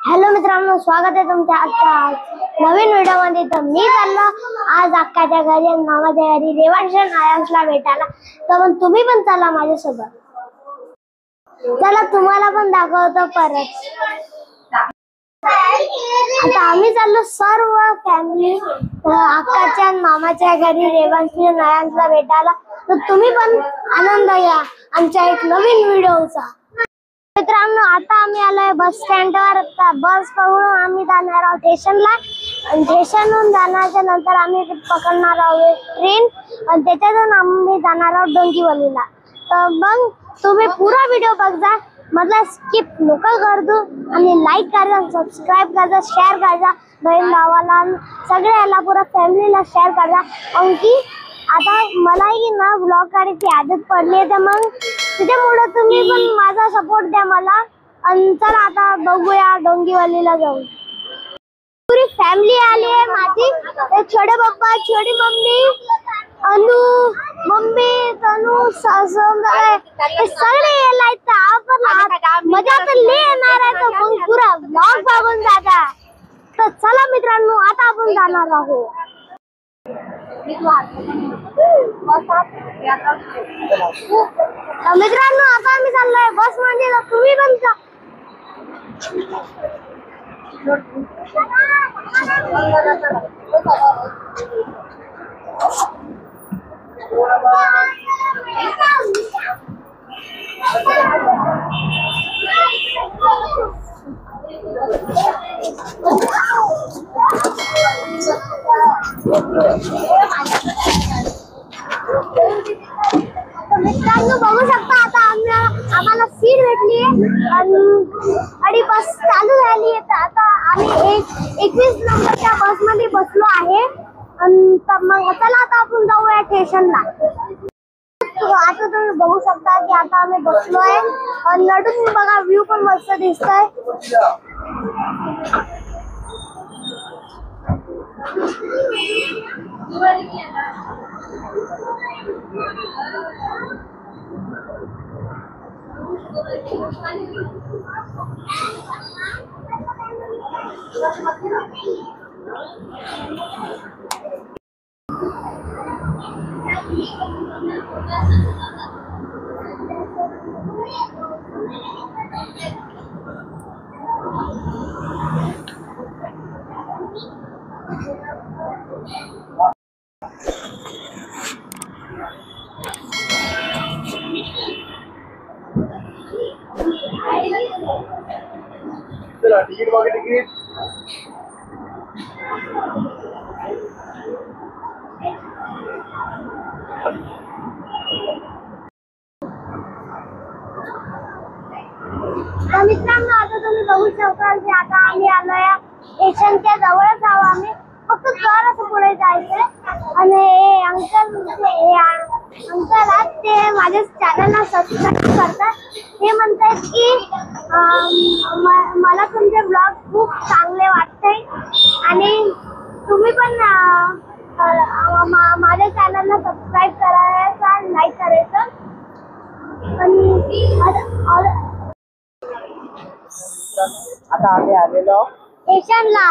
Hello मित्रांनो, स्वागत आहे तुमच्या आजच्या नवीन व्हिडिओमध्ये। तर मी चाललो आज अक्काच्या घरी आणि मामाच्या घरी रेवांशन आयांशला भेटायला। तर मग तुम्ही पण चला माझ्यासोबत। चला तुम्हाला पण दाखवतो परत। आता आम्ही चाललो सर्व फॅमिली अक्काच्या मामाच्या घरी रेवांशन आयांशला भेटायला। तर तुम्ही पण आनंद घ्या आमच्या एक नवीन व्हिडिओचा। मित्रांनो, आता आम्ही आलोय बस स्टँडवर। बस पकडून आम्ही जाणार आहोत स्टेशनला आणि स्टेशनहून जाण्याच्या नंतर आम्ही पकडणार आहोत ट्रेन आणि त्याच्यातून आम्ही जाणार आहोत डोंबिवलीला। तर मग तुम्ही पुरा व्हिडिओ बघा, मतलब स्किप नका करू आणि लाईक करा, सबस्क्राइब करा, शेअर करा, बहीण भावाला सगळ्याला पुरा फॅमिलीला शेअर करा। आणखी आता मलाही ना ब्लॉग काढायची आदत पडली आहे, तर मग त्याच्यामुळे तुम्ही पण माझा सपोर्ट द्या मला। आणि चला आता बघूया डोंबिवलीला जाऊ। पुरी फॅमिली आली आहे माझी, छोटे पप्पा, छोटी मम्मी, अनु मम्मी, तनु सासू सगळे येलाय। आपण मजा तर ले येणार आहे, तर मग पुरा ब्लॉग बघून जागा। तर चला मित्रांनो, आता आपण जाणार आहोत। मित्रांनो, आता आम्ही चाललोय बस मध्ये, तुम्ही पण जा। मित्रांनो बघू शकता, आता आम्हाला सीट भेटली आणि बस चालू झाली आहे। आता आम्ही 21 नंबरच्या बस मध्ये बसलो आहे। मग चला आता आपण जाऊया स्टेशनला। आता तुम्ही बघू शकता की आता आम्ही बसलोय आणि नटून बघा, व्ह्यू पण मस्त दिसतोय। तिकीट वगैरे तिकीट मित्रांनो, आता तुम्ही बघू शकता की आता आम्ही आलोय स्टेशनच्या जवळच आहोत। आम्ही फक्त जरासं पुढे जायचंय आणि अंकल आज ते माझ्या चॅनलला सबस्क्राईब करतात। ते म्हणतात की मला तुमचे ब्लॉग खूप चांगले वाटते आणि तुम्ही पण माझ्या चॅनलला सबस्क्राईब करायचं आणि लाईक करायचं। आता आम्ही आलेलो स्टेशनला।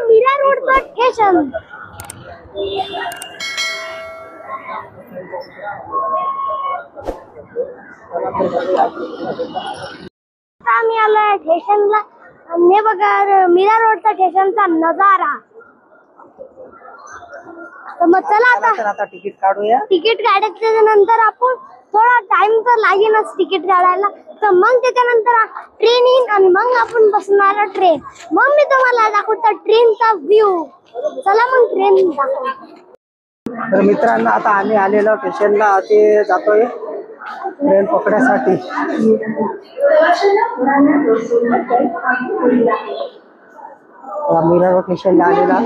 मीरा रोडचं स्टेशन। आम्ही आलोय स्टेशनला आणि बघा मीरा रोडचा स्टेशनचा नजारा। तर मग चला आता तिकीट काढूया। तिकीट काढायच्या नंतर आपण थोडा टाइम तर लागेलच तिकीट काढायला। तर मग त्याच्यानंतर ट्रेन येईल आणि मग आपण बसणार ट्रेन। मग मी तुम्हाला दाखवतो ट्रेनचा व्ह्यू। चला मग ट्रेन दाखव। तर मित्रांनो, आता आम्ही आलेलो स्टेशनला, ते जातोय ट्रेन पकडायसाठी। मीरा रोड स्टेशनला आलेला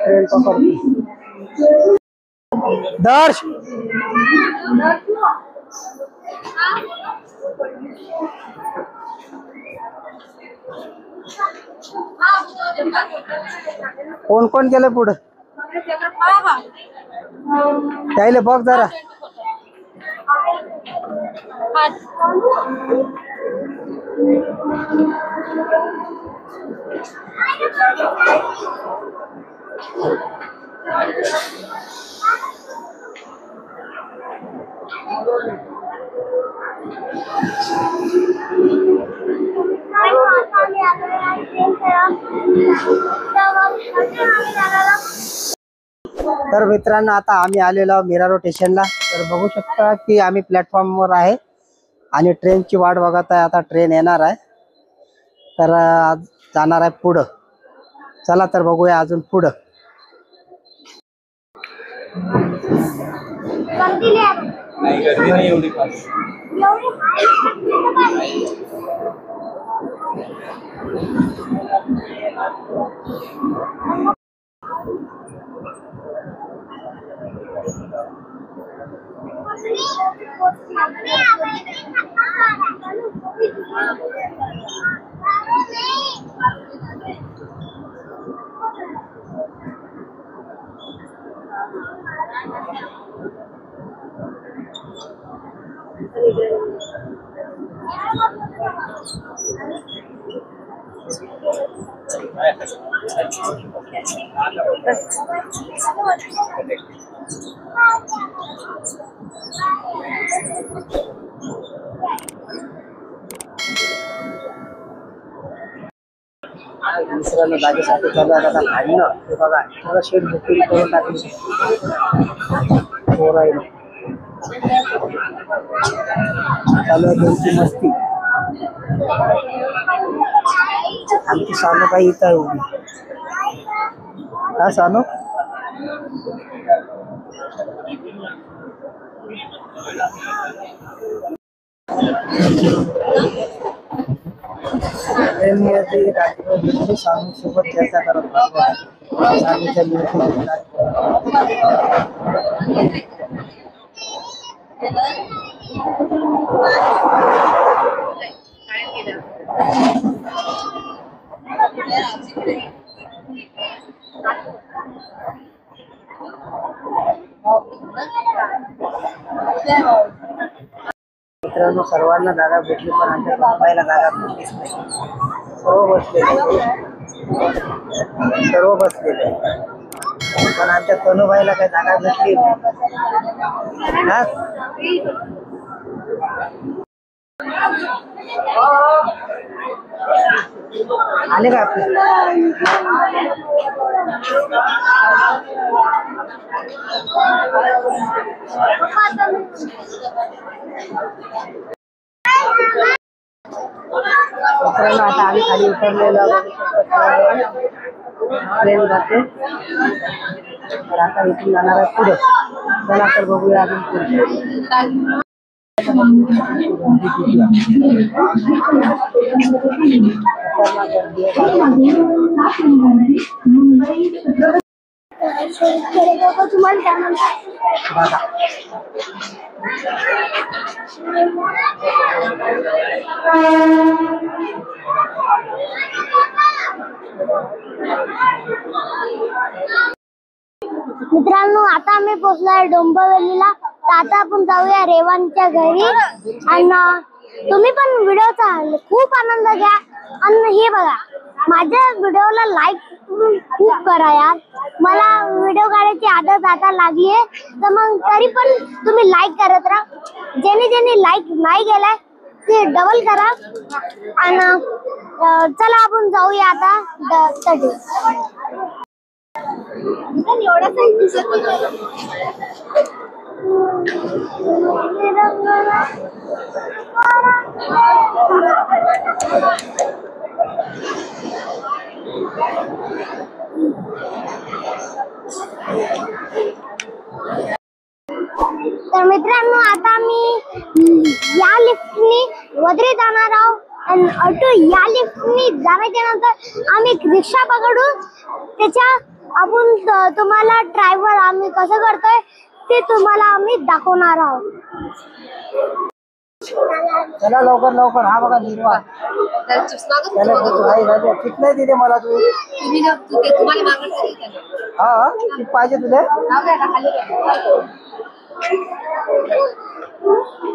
ट्रेन पकडतो। दर्श कोण कोण गेलं पुढे त्याला बघ जरा तर मित्रांनो आता आम्ही आलेलो आहोत मीरा स्टेशनला। तर बघू शकता की आम्ही प्लॅटफॉर्मवर आहे आणि ट्रेनची वाट बघत आहे। आता ट्रेन येणार आहे तर आज जाणार आहे पुढं। चला तर बघूया अजून पुढं। नाही गर्दी नाही एवढी खास। दुसऱ्याला जागेसाठी चालू आहे आता खाणं। हे बघा थोडं शेड बुकिंग करून टाकली पोरायला चालू आहे त्यांची मस्ती। आमची सानूबाई इथं आहे उभी। हा सानू सानू सोबत चर्चा करत सानूच्या मित्रांनो सर्वांना जागा भेटली पण आमच्या बाबाईला जागा भेटलीच नाही। सर्व बसलेले पण आमच्या तनुबाईला काही जागा भेटली नाही। आले का आपले मित्रांनो आता आम्ही खाली उतरलेलो ट्रेन जाते तर आता इथून जाणार आहे पुढे। चला तर बघूया अजून पुढे। तुम्हाला काय म्हणतात मित्रांनो आता आम्ही पोहोचलोय डोंबिवलीला। तर आता आपण जाऊया रेवांच्या घरी आणि तुम्ही पण व्हिडिओचा खूप आनंद घ्या। आणि हे बघा माझ्या व्हिडिओला लाईक खूप करा यार। मला व्हिडिओ काढायची आदत आता लागली आहे तर मग तरी पण तुम्ही लाईक करत राहा। ज्याने लाईक नाही केलाय ते डबल करा। आणि चला आपण जाऊया आता एवढा काही दिसत तर मित्रांनो आता मी या लिफ्टनी वदरी जाणार आहोत आणि ऑटो या लिफ्टनी जाण्याच्या नंतर आम्ही रिक्षा पकडून त्याच्या आपण तुम्हाला ड्रायव्हर आम्ही कसं करतोय ते तुम्हाला आम्ही दाखवणार आहोत. चला लवकर लवकर. हा बघा निर्वा चिप नाही दिली मला तू. हा चिप पाहिजे तुझे.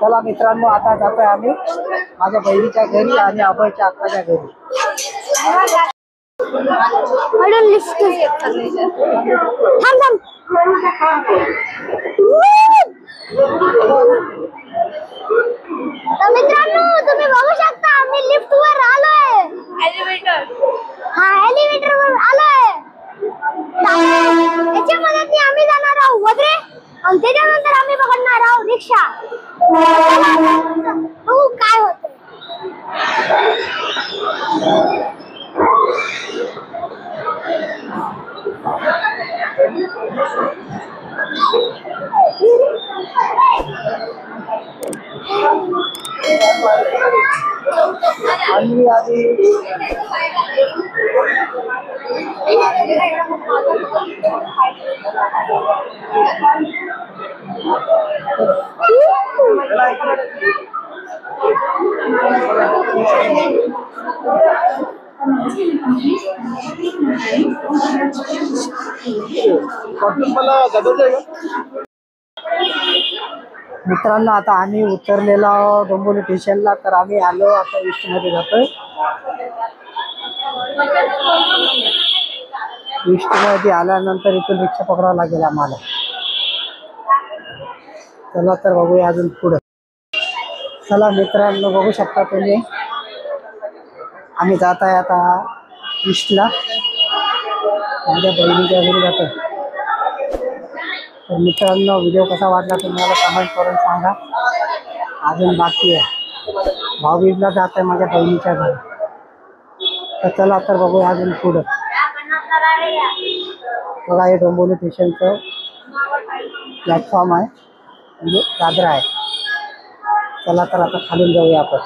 चला मित्रांनो आता जातोय आम्ही माझ्या बहिणीच्या घरी आणि अभयच्या अक्काच्या घरी. लिफ्ट थांब थांब. तर मित्रांनो तुम्ही बघू शकता आम्ही लिफ्ट वर आलोय. एलिव्हेटर. हा एलिव्हेटर वर आलोय. त्याच्या मदतीने आम्ही जाणार आहोत वगैरे आणि त्याच्यानंतर आम्ही बघणार आहोत रिक्षा. बघू काय होतं. आणि आधी मित्रांनो आता आम्ही उतरलेलो डोंबिवली स्टेशनला. तर आम्ही आलो आता ईस्ट मध्ये जातोय. ईस्ट मध्ये आल्यानंतर इथून रिक्षा पकडावं लागेल आम्हाला. चला तर बघूया अजून पुढे. चला मित्रांनो बघू शकता तुम्ही आम्ही जात आहे आता ईस्टला. माझ्या बहिणीच्या घरी जातोय. तर मित्रांनो व्हिडिओ कसा वाटला तुम्हाला कमेंट करून सांगा. अजून बाकी आहे भाऊबीजला जात आहे माझ्या बहिणीच्या घरी. तर चला तर बघूया अजून पुढं. बघा हे डोंबिवली स्टेशनचं प्लॅटफॉर्म आहे म्हणजे दादरा आहे. चला तर आता खालून जाऊया आपण.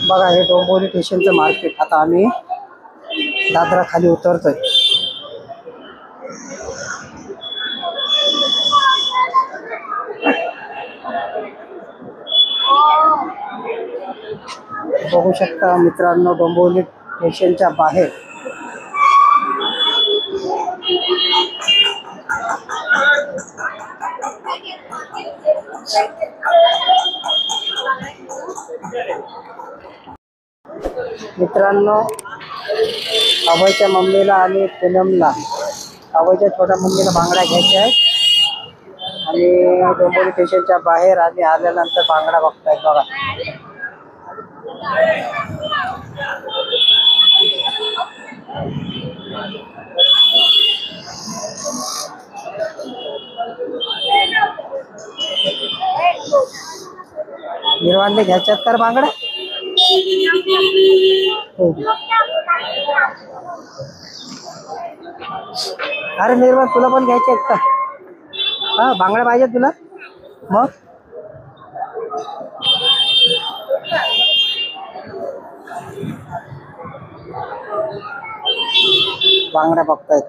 बघा हे डोंबिवली स्टेशनचं मार्केट. आता आम्ही दादरा खाली उतरतोय. बघू शकता मित्रांनो डोंबिवली स्टेशनच्या बाहेर मित्रांनो अभयच्या मम्मीला आणि पूनमला अभयच्या छोट्या मम्मीला बांगड्या घ्यायच्या आहेत. आणि डोंबिवली स्टेशनच्या बाहेर आम्ही आल्यानंतर बांगडा बघतायत बघा. निर्वाणले घ्यायच्यात तर बांगड्या. अरे निर्वाण तुला पण घ्यायचे आहेत का? हा बांगड्या पाहिजेत तुला मग. बांगड्या बघतायत.